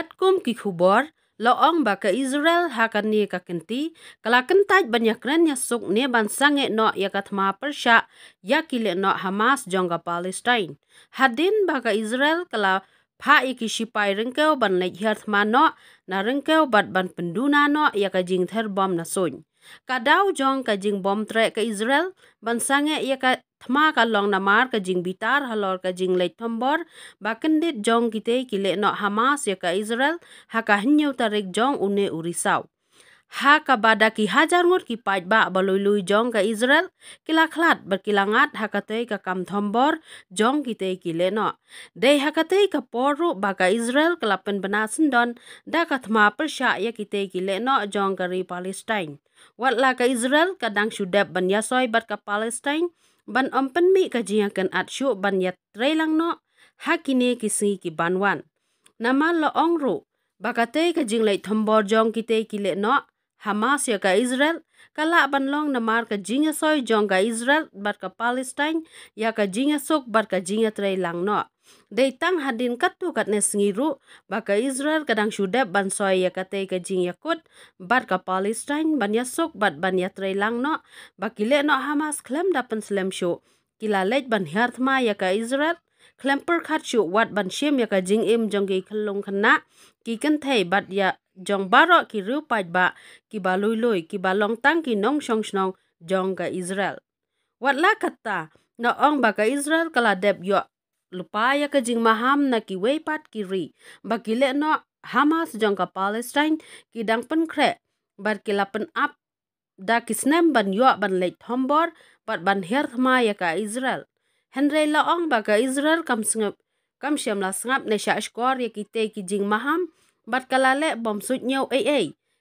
kat kum ki khubor loong ba ka Israel hakan ni ka kenti kala kentaj banyak ren ya suk ne ban sange no ya katma persya ya kile no Hamas jongga Palestine hadin ba ka Israel kala pha iki sipai rengkeu ban lek hiat mano na rengkeu bat ban penduna no ya ka jing ther bom na soin kadau jong ka jing bom tre ka Israel ban sange ya ka thma ka long na mar ka jing bitar halor ka jing lek thombor ba kendit jong kite kile no Hamas ya ka Israel haka hinyu tarik jong une urisau haka badaki hajar ngut ki paj ba balului jong ka Israel kila khlat berkilangat hakate ka kam thombor jong kite kile no dei hakate ka poru ba ka Israel kelapen benasen don da ka thma persya ya kite kile no jong kari Palestine watla ka Israel kadang syudap ban yasoi bat ka Palestine ban ompen mi ka jiakan atsyu ban yat trailang no hakine kisi ki banwan nama lo ongru bakate ka jinglai thombor jong kite kile no Hamas ya ka Israel kala banlong namar ka jinga soy jong ka Israel bat ka Palestine ya ka jinga sok bat ka jinga trailang no dei tang hadin katu kat ne sengiru baka Israel kadang syudap ban soy ya kate ka jinga kut bat ka Palestine ban ya sok bat ban ya trailang no bakile no Hamas klem dapen slem shu kila lej ban harthma ya ka Israel klemper khat shu wat ban shem ya ka jing im jong ki khlong khna ki kan thei bat ya jong baro ki ru paj ba ki balui lui ki balong tang ki nong shong snong jong ka Israel watla kata na ong ba ka Israel kala dep yo lupa ya ka jing maham na ki wei pat ki ri ba ki le no Hamas jong ka Palestine ki dang pen kre bar ki lapen up da ki snem ban yo ban lek thombor bat ban herthma ya ka Israel Henry la ong ba ka Israel kam syam la sngap ne sha skor ya ki te ki jing maham bat kalale bom sut nyau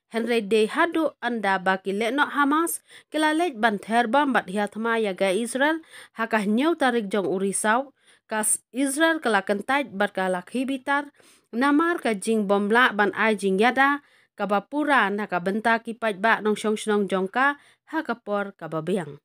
Henry de hadu anda baki le no Hamas kilale ban ther bom bat hiathma ya ga Israel haka nyau tarik jong urisau kas Israel kala kentaj bat kala khibitar namar ka jing bom la ban ai jing yada ka bapura na ka benta ki paj ba nong shong jong ka haka por ka babiang